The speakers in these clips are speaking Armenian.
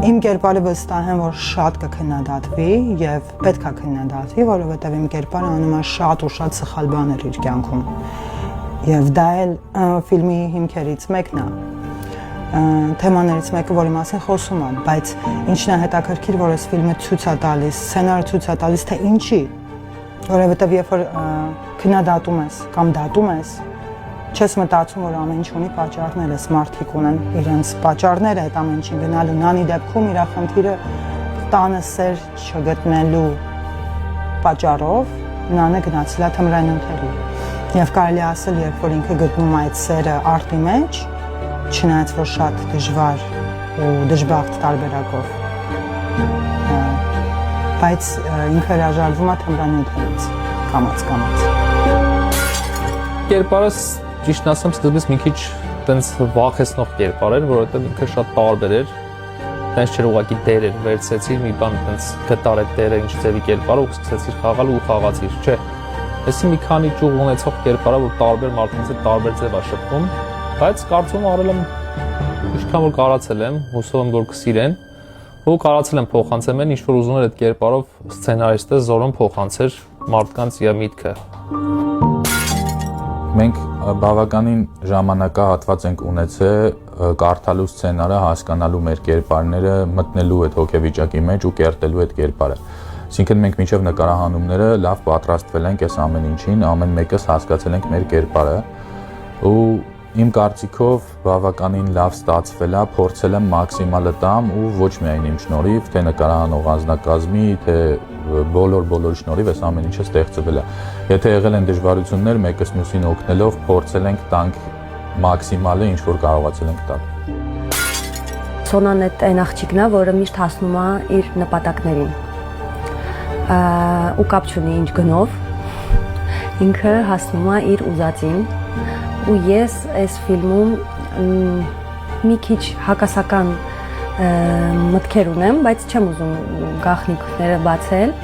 Իմ կերպարը վստահ եմ, որ շատ կքննադատվի եւ պետք է քննադատվի, որովհետեւ իմ կերպարը անում է շատ ու շատ սխալ բաներ իր կյանքում։ Եվ դա էլ ֆիլմի հիմքերից մեկն է։ Թեմաներից մեկը, որի մասին խոսում եմ, բայց ինչն է հետաքրքիր, որ այս ֆիլմը ցույց է տալիս, սցենարը ցույց է տալիս, թե ինչի, որովհետեւ երբ որ քննադատում ես կամ դատում ես, չես մտածում, որ ամեն ինչ ունի պատճառներ, այս մարդիկ ունեն իրենց պատճառները այդ ամեն ինչին գնալու։ Նանի դեպքում իր խնդիրը տանը սեր չգտնելու պատճառով Նանը գնացել է թմրանյութերի։ Եվ կարելի ասել, երբ որ ինքը գտնում է այդ սերը արտի մեջ, չնայած որ շատ դժվար ու դժբախտ տարբերակով, բայց ինքը հրաժարվում է թմրանյութերից կամաց-կամաց։ Կերպարս ճիշտ ասեմ, սկզբից մի քիչ տենց վախեցնող կերպար էր, որովհետև ինքը շատ տարբեր էր, տենց չէր ուղղակի դեր էր, վերցեցիր մի բան տենց գտար այդ դերը ինչ ձևի կերպարը ու սկսեցիր խաղալ ու խաղացիր, չէ։ Այսի մի քանի ճյուղ ունեցող կերպարա, որ տարբեր մարդկանց հետ տարբեր ձև է շփվում, բայց կարծում արել եմ ինչքան որ կարացել եմ, հուսով եմ որ կսիրեն, ու կարացել եմ փոխանցեմ այն ինչ որ ուզում էր այդ կերպարով սցենարիստը Զորոն փոխանցեր մարդկանց իր միտքը։ Մենք բավականին ժամանակահատված ենք ունեցել կարդալու սցենարը, հասկանալու մեր կերպարները, մտնելու այդ հոգեվիճակի մեջ ու կերտելու այդ կերպարը։ Այսինքն մենք մինչև նկարահանումները լավ պատրաստվել ենք այս ամեն ինչին, ամեն մեկս հասկացել ենք մեր կերպարը ու իմ կարծիքով բավականին լավ ստացվել է, փորձել եմ մաքսիմալը տամ ու ոչ միայն իմ շնորհիվ, թե նկարահանող անձնակազմի, թե բոլոր շնորհիվ այս ամեն ինչը ստեղծվել է։ Եթե եղել են դժվարություններ, մեկս մյուսին օգնելով փորձել ենք տանք մաքսիմալը, ինչ որ կարողացել ենք տալ։ Սոնան այն աղջիկն է, որը միշտ հասնում է իր նպատակներին։ Ու կապ չունի ինչ գնով, ինքը հասնում է իր ուզածին։ Ու ես այս ֆիլմում մի քիչ հակասական մտքեր ունեմ, բայց չեմ ուզում գաղտնիքները բացել։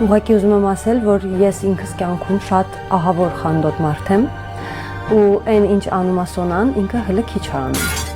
Ուղղակի ուզում եմ ասել, որ ես ինքս կյանքում շատ ահավոր խանդոտ մարդ եմ ու այն ինչ անում է Սոնան, ինքը հələ քիչ է անում։